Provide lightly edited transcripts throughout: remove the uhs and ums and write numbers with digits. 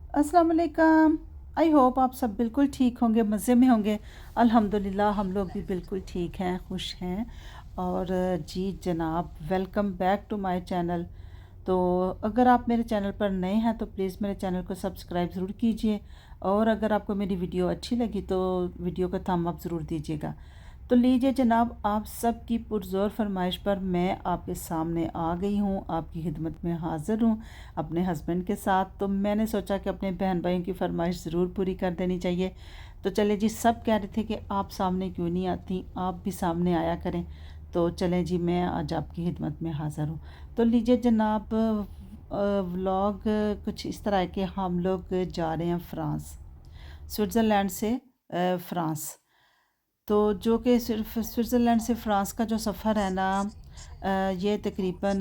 अस्सलाम वालेकुम। I hope आप सब बिल्कुल ठीक होंगे, मज़े में होंगे। अल्हम्दुलिल्लाह हम लोग भी बिल्कुल ठीक हैं, खुश हैं। और जी जनाब, welcome back to my channel. तो अगर आप मेरे चैनल पर नए हैं तो प्लीज़ मेरे चैनल को सब्सक्राइब ज़रूर कीजिए। और अगर आपको मेरी वीडियो अच्छी लगी तो वीडियो का थंब अप ज़रूर दीजिएगा। तो लीजिए जनाब, आप सब की पुरज़ोर फरमाइश पर मैं आपके सामने आ गई हूँ, आपकी खिदमत में हाज़िर हूँ अपने हस्बैंड के साथ। तो मैंने सोचा कि अपने बहन भाइयों की फरमाइश ज़रूर पूरी कर देनी चाहिए। तो चले जी, सब कह रहे थे कि आप सामने क्यों नहीं आती, आप भी सामने आया करें। तो चलें जी, मैं आज आपकी खिदमत में हाज़िर हूँ। तो लीजिए जनाब, व्लॉग कुछ इस तरह है कि हम लोग जा रहे हैं फ्रांस, स्विट्ज़रलैंड से फ्रांस। तो जो कि सिर्फ स्विट्ज़रलैंड से फ़्रांस का जो सफ़र है ना, ये तकरीबन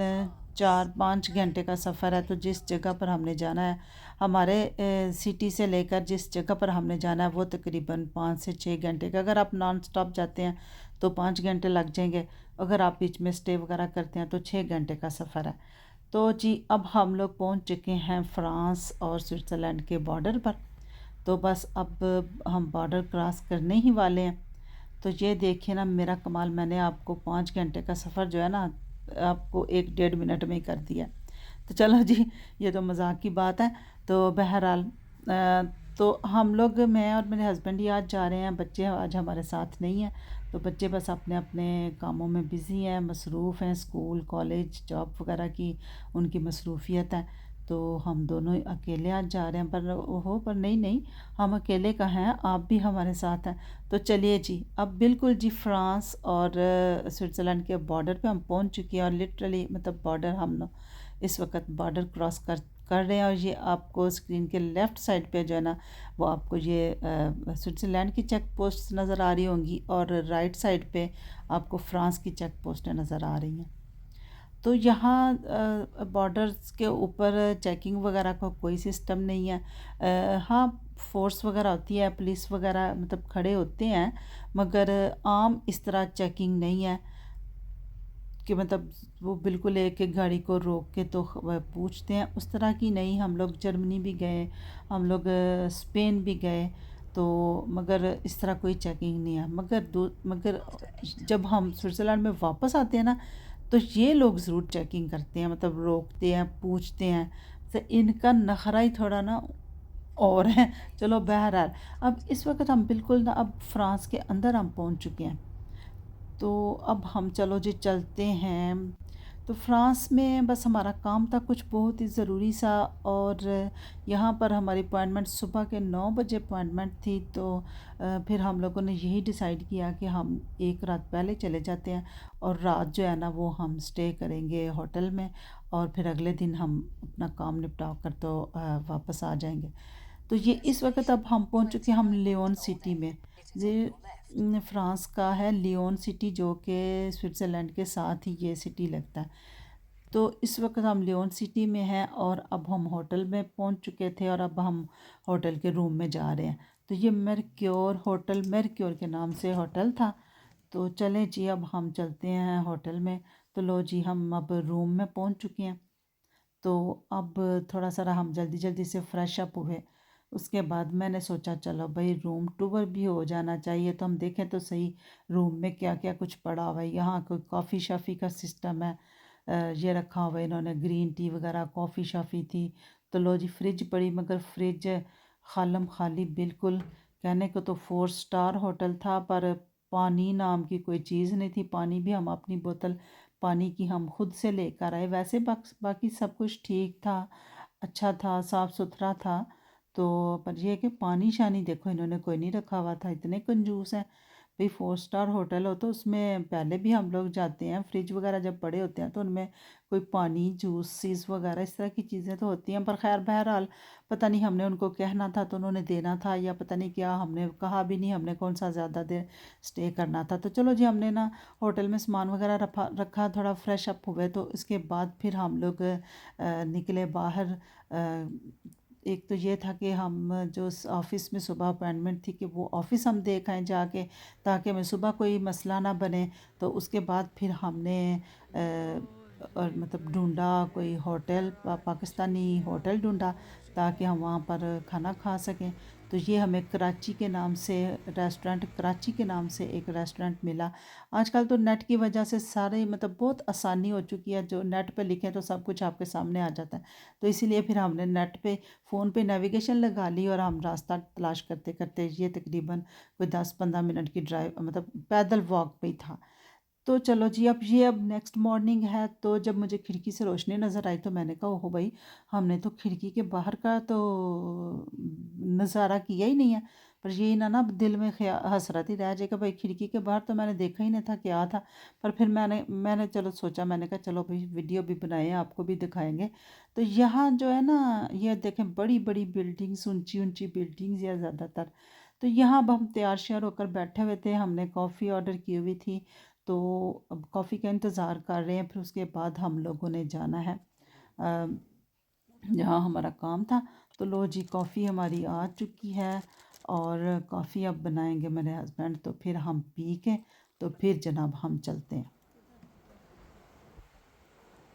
4-5 घंटे का सफ़र है। तो जिस जगह पर हमने जाना है, हमारे सिटी से लेकर जिस जगह पर हमने जाना है वो तकरीबन 5 से 6 घंटे का। अगर आप नॉन स्टॉप जाते हैं तो 5 घंटे लग जाएंगे। अगर आप बीच में स्टे वगैरह करते हैं तो 6 घंटे का सफ़र है। तो जी, अब हम लोग पहुंच चुके हैं फ़्रांस और स्विट्ज़रलैंड के बॉर्डर पर। तो बस अब हम बॉर्डर क्रॉस करने ही वाले हैं। तो ये देखिए ना, मेरा कमाल, मैंने आपको 5 घंटे का सफ़र जो है ना, आपको 1-1.5 मिनट में ही कर दिया। तो चलो जी, ये तो मजाक की बात है। तो बहरहाल, तो हम लोग, मैं और मेरे हस्बैंड ही आज जा रहे हैं। बच्चे आज हमारे साथ नहीं हैं। तो बच्चे बस अपने अपने कामों में बिज़ी हैं, मसरूफ़ हैं, स्कूल कॉलेज जॉब वगैरह की उनकी मसरूफियत है। तो हम दोनों ही अकेले आज जा रहे हैं। पर नहीं नहीं, हम अकेले का हैं, आप भी हमारे साथ हैं। तो चलिए जी, अब बिल्कुल जी फ्रांस और स्विट्ज़रलैंड के बॉर्डर पे हम पहुंच चुके हैं। और लिटरली मतलब बॉर्डर, हम लोग इस वक्त बॉर्डर क्रॉस कर रहे हैं। और ये आपको स्क्रीन के लेफ़्ट साइड पे जो है ना, वो आपको ये स्विट्ज़रलैंड की चेक पोस्ट नज़र आ रही होंगी, और राइट साइड पे आपको फ़्रांस की चेक पोस्टें नज़र आ रही हैं। तो यहाँ बॉर्डर्स के ऊपर चेकिंग वगैरह का कोई सिस्टम नहीं है। हाँ, फ़ोर्स वगैरह होती है, पुलिस वगैरह मतलब खड़े होते हैं, मगर आम इस तरह चेकिंग नहीं है कि मतलब वो बिल्कुल एक एक गाड़ी को रोक के तो वह पूछते हैं, उस तरह की नहीं। हम लोग जर्मनी भी गए, हम लोग स्पेन भी गए, तो मगर इस तरह कोई चेकिंग नहीं है। मगर जब हम स्विट्ज़रलैंड में वापस आते हैं ना, तो ये लोग ज़रूर चेकिंग करते हैं, मतलब रोकते हैं, पूछते हैं। तो इनका नखरा ही थोड़ा ना और है। चलो बहरहाल, अब इस वक्त हम बिल्कुल ना, अब फ्रांस के अंदर हम पहुंच चुके हैं। तो अब हम चलो जी चलते हैं। तो फ्रांस में बस हमारा काम था कुछ बहुत ही ज़रूरी सा। और यहाँ पर हमारी अपॉइंटमेंट सुबह के 9 बजे अपॉइंटमेंट थी। तो फिर हम लोगों ने यही डिसाइड किया कि हम एक रात पहले चले जाते हैं, और रात जो है ना वो हम स्टे करेंगे होटल में। और फिर अगले दिन हम अपना काम निपटा कर तो वापस आ जाएंगे। तो ये इस वक्त अब हम पहुंच चुके हैं, हम लियोन सिटी में। ये फ्रांस का है लियोन सिटी, जो कि स्विट्ज़रलैंड के साथ ही ये सिटी लगता है। तो इस वक्त हम लियोन सिटी में हैं, और अब हम होटल में पहुंच चुके थे, और अब हम होटल के रूम में जा रहे हैं। तो ये मेरक्योर होटल, मेरक्योर के नाम से होटल था। तो चलें जी, अब हम चलते हैं होटल में। तो लो जी, हम अब रूम में पहुंच चुके हैं। तो अब थोड़ा सा हम जल्दी जल्दी से फ्रेश अप हुए। उसके बाद मैंने सोचा चलो भाई, रूम टूर भी हो जाना चाहिए, तो हम देखें तो सही रूम में क्या क्या कुछ पड़ा हुआ है। यहाँ कोई कॉफ़ी शॉफ़ी का सिस्टम है, ये रखा हुआ है इन्होंने, ग्रीन टी वगैरह, कॉफ़ी शॉफ़ी थी। तो लो जी, फ्रिज पड़ी, मगर फ्रिज खालम खाली बिल्कुल। कहने को तो 4 स्टार होटल था, पर पानी नाम की कोई चीज़ नहीं थी। पानी भी हम अपनी बोतल पानी की हम खुद से लेकर आए। वैसे बाकी सब कुछ ठीक था, अच्छा था, साफ़ सुथरा था। तो पर यह है कि पानी शानी देखो इन्होंने कोई नहीं रखा हुआ था, इतने कंजूस हैं। भाई 4 स्टार होटल हो तो उसमें पहले भी हम लोग जाते हैं, फ्रिज वगैरह जब पड़े होते हैं तो उनमें कोई पानी जूसेस वगैरह इस तरह की चीज़ें तो होती हैं। पर खैर बहरहाल, पता नहीं हमने उनको कहना था तो उन्होंने देना था, या पता नहीं क्या, हमने कहा भी नहीं, हमने कौन सा ज़्यादा देर स्टे करना था। तो चलो जी, हमने ना होटल में सामान वगैरह रखा, थोड़ा फ्रेश अप हुए। तो इसके बाद फिर हम लोग निकले बाहर। एक तो ये था कि हम जो ऑफ़िस में सुबह अपॉइंटमेंट थी कि वो ऑफ़िस हम देख आएँ जाके, ताकि हमें सुबह कोई मसला ना बने। तो उसके बाद फिर हमने और मतलब ढूंढा कोई होटल, पाकिस्तानी होटल ढूंढा ताकि हम वहाँ पर खाना खा सकें। तो ये हमें कराची के नाम से रेस्टोरेंट, कराची के नाम से एक रेस्टोरेंट मिला। आजकल तो नेट की वजह से सारे मतलब बहुत आसानी हो चुकी है, जो नेट पे लिखें तो सब कुछ आपके सामने आ जाता है। तो इसीलिए फिर हमने नेट पे फ़ोन पे नेविगेशन लगा ली और हम रास्ता तलाश करते करते ये तकरीबन कोई 10-15 मिनट की ड्राइव मतलब पैदल वॉक पे ही था। तो चलो जी, अब नेक्स्ट मॉर्निंग है, तो जब मुझे खिड़की से रोशनी नज़र आई तो मैंने कहा ओहो भाई, हमने तो खिड़की के बाहर का तो नज़ारा किया ही नहीं है। पर ये ना दिल में हसरत ही रह जाएगा भाई, खिड़की के बाहर तो मैंने देखा ही नहीं था क्या था। पर फिर मैंने चलो सोचा, मैंने कहा चलो भाई वीडियो भी बनाए आपको भी दिखाएंगे। तो यहाँ जो है ना, ये देखें बड़ी बड़ी बिल्डिंग्स, ऊंची ऊंची बिल्डिंग्स या ज़्यादातर। तो यहाँ अब हम तैयार श्यार होकर बैठे हुए थे, हमने कॉफ़ी ऑर्डर की हुई थी। तो अब कॉफ़ी का इंतज़ार कर रहे हैं, फिर उसके बाद हम लोगों ने जाना है जहाँ हमारा काम था। तो लो जी, कॉफ़ी हमारी आ चुकी है और कॉफ़ी अब बनाएंगे मेरे हस्बैंड, तो फिर हम पी के तो फिर जनाब हम चलते हैं।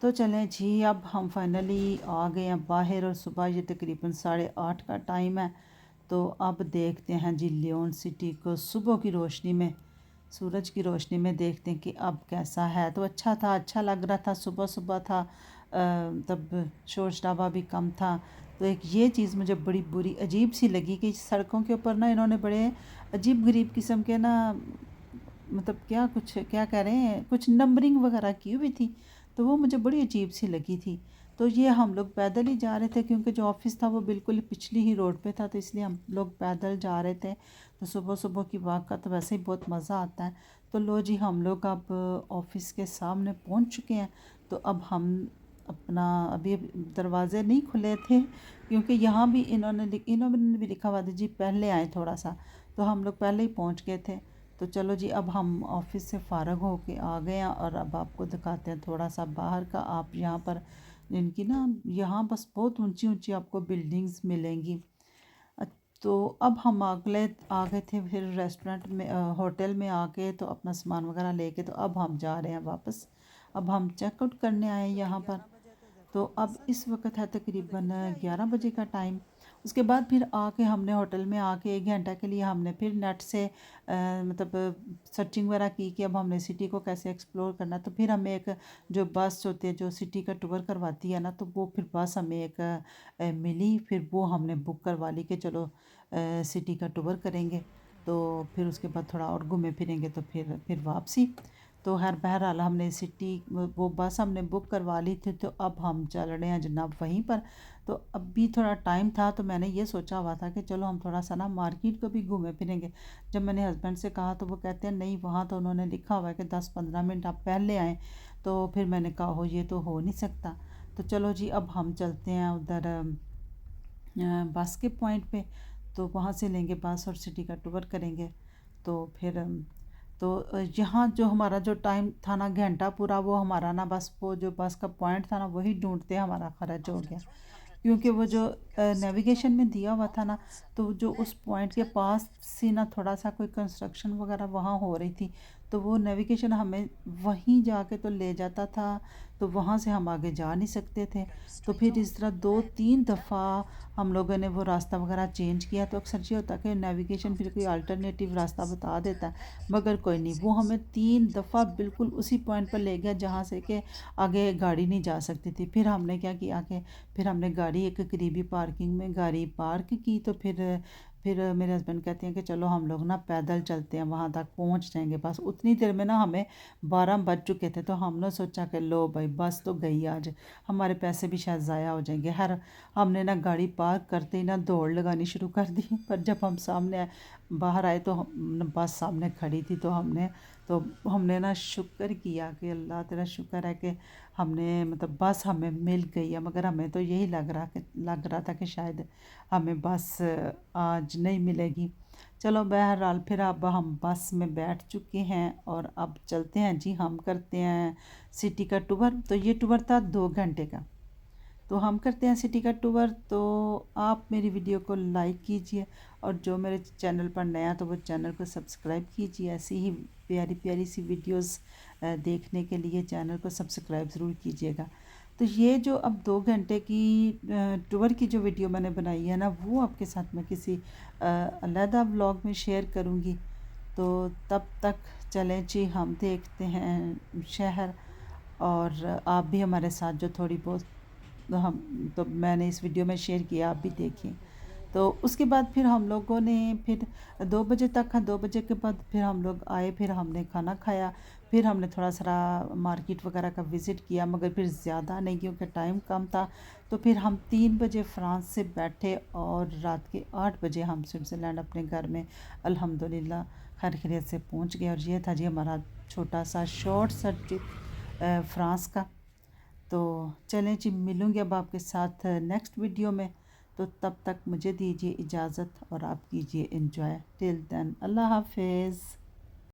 तो चलें जी, अब हम फाइनली आ गए हैं बाहर और सुबह ये तकरीबन 8:30 का टाइम है। तो अब देखते हैं जी लियोन सिटी को सुबह की रोशनी में, सूरज की रोशनी में देखते हैं कि अब कैसा है। तो अच्छा था, अच्छा लग रहा था, सुबह सुबह था, तब शोर शराबा भी कम था। तो एक ये चीज़ मुझे बड़ी बुरी अजीब सी लगी कि सड़कों के ऊपर ना इन्होंने बड़े अजीब गरीब किस्म के ना, मतलब क्या कह रहे हैं, कुछ नंबरिंग वगैरह की हुई थी। तो वो मुझे बड़ी अजीब सी लगी थी। तो ये हम लोग पैदल ही जा रहे थे क्योंकि जो ऑफ़िस था वो बिल्कुल पिछली ही रोड पे था, तो इसलिए हम लोग पैदल जा रहे थे। तो सुबह सुबह की वॉक का तो वैसे ही बहुत मज़ा आता है। तो लो जी, हम लोग अब ऑफ़िस के सामने पहुंच चुके हैं। तो अब हम अपना अभी दरवाज़े नहीं खुले थे क्योंकि यहाँ भी इन्होंने भी लिखा हुआ था जी पहले आए थोड़ा सा। तो हम लोग पहले ही पहुँच गए थे। तो चलो जी, अब हम ऑफ़िस से फ़ारग होके आ गए हैं और अब आपको दिखाते हैं थोड़ा सा बाहर का। आप यहाँ पर इनकी ना, यहाँ बस बहुत ऊंची ऊंची आपको बिल्डिंग्स मिलेंगी। अ, तो अब हम आ गए थे फिर रेस्टोरेंट में, होटल में आके तो अपना सामान वगैरह लेके तो अब हम जा रहे हैं वापस। अब हम चेकआउट करने आए हैं यहाँ पर। तो अब इस वक्त है तकरीबन 11 बजे का टाइम। उसके बाद फिर आके हमने होटल में आके 1 घंटा के लिए हमने फिर नेट से मतलब सर्चिंग वगैरह की कि अब हमने सिटी को कैसे एक्सप्लोर करना। तो फिर हमें एक जो बस होती है जो सिटी का टूर करवाती है ना, तो वो फिर बस हमें एक मिली, फिर वो हमने बुक करवा ली कि चलो सिटी का टूर करेंगे। तो फिर उसके बाद थोड़ा और घूमे फिरेंगे तो फिर वापसी। तो बहरहाल हमने सिटी वो बस हमने बुक करवा ली थी। तो अब हम चल रहे हैं जनाब वहीं पर। तो अब भी थोड़ा टाइम था तो मैंने ये सोचा हुआ था कि चलो हम थोड़ा सा ना मार्केट को भी घूमे फिरेंगे। जब मैंने हस्बैंड से कहा तो वो कहते हैं नहीं, वहाँ तो उन्होंने लिखा हुआ है कि 10-15 मिनट आप पहले आएँ। तो फिर मैंने कहा हो ये तो हो नहीं सकता। तो चलो जी, अब हम चलते हैं उधर बस के पॉइंट पे। तो वहाँ से लेंगे बस और सिटी का टूर करेंगे। तो फिर यहाँ जो हमारा जो टाइम था ना, घंटा पूरा, वो हमारा ना बस वो जो बस का पॉइंट था ना वही ढूंढते हमारा खर्च हो गया। क्योंकि वो जो नेविगेशन में दिया हुआ था ना, तो जो उस पॉइंट के पास से ना थोड़ा सा कोई कंस्ट्रक्शन वगैरह वहाँ हो रही थी। तो वो नेविगेशन हमें वहीं जाके तो ले जाता था, तो वहाँ से हम आगे जा नहीं सकते थे। तो फिर इस तरह 2-3 दफ़ा हम लोगों ने वो रास्ता वगैरह चेंज किया। तो अक्सर ये होता है कि नेविगेशन फिर कोई अल्टरनेटिव रास्ता बता देता है, मगर कोई नहीं, वो हमें 3 दफ़ा बिल्कुल उसी पॉइंट पर ले गया जहाँ से कि आगे गाड़ी नहीं जा सकती थी। फिर हमने क्या किया कि फिर हमने गाड़ी एक करीबी पार्किंग में गाड़ी पार्क की। तो फिर मेरे हस्बैंड कहते हैं कि चलो हम लोग ना पैदल चलते हैं, वहाँ तक पहुँच जाएंगे। बस उतनी देर में ना हमें 12 बज चुके थे। तो हमने सोचा कि लो भाई बस तो गई आज, हमारे पैसे भी शायद ज़ाया हो जाएंगे। हमने ना गाड़ी पार्क करते ही ना दौड़ लगानी शुरू कर दी। पर जब हम सामने बाहर आए तो बस सामने खड़ी थी। तो हमने ना शुक्र किया कि अल्लाह तेरा शुक्र है कि हमने मतलब बस हमें मिल गई है। मगर हमें तो यही लग रहा था कि शायद हमें बस आज नहीं मिलेगी। चलो बहरहाल फिर अब हम बस में बैठ चुके हैं और अब चलते हैं जी, हम करते हैं सिटी का टूर। तो ये टूर था 2 घंटे का। तो हम करते हैं सिटी का टूर। तो आप मेरी वीडियो को लाइक कीजिए और जो मेरे चैनल पर नया तो वो चैनल को सब्सक्राइब कीजिए। ऐसी ही प्यारी प्यारी सी वीडियोस देखने के लिए चैनल को सब्सक्राइब ज़रूर कीजिएगा। तो ये जो अब 2 घंटे की टूर की जो वीडियो मैंने बनाई है ना, वो आपके साथ मैं किसी अलहदा व्लॉग में शेयर करूँगी। तो तब तक चलें जी, हम देखते हैं शहर, और आप भी हमारे साथ जो थोड़ी बहुत हम तो मैंने इस वीडियो में शेयर किया, आप भी देखिए। तो उसके बाद फिर हम लोगों ने फिर 2 बजे तक, हाँ 2 बजे के बाद फिर हम लोग आए, फिर हमने खाना खाया, फिर हमने थोड़ा सा मार्केट वगैरह का विज़िट किया, मगर फिर ज़्यादा नहीं क्योंकि टाइम कम था। तो फिर हम 3 बजे फ्रांस से बैठे और रात के 8 बजे हम स्विट्ज़रलैंड अपने घर में अल्हम्दुलिल्लाह खैर खैरियत से पहुंच गए। और ये था जी हमारा छोटा सा शॉर्ट सा ट्रिप फ्रांस का। तो चलें जी, मिलूँगी अब आपके साथ नेक्स्ट वीडियो में। तो तब तक मुझे दीजिए इजाज़त और आप कीजिए एंजॉय। टिल देन अल्लाह हाफिज़।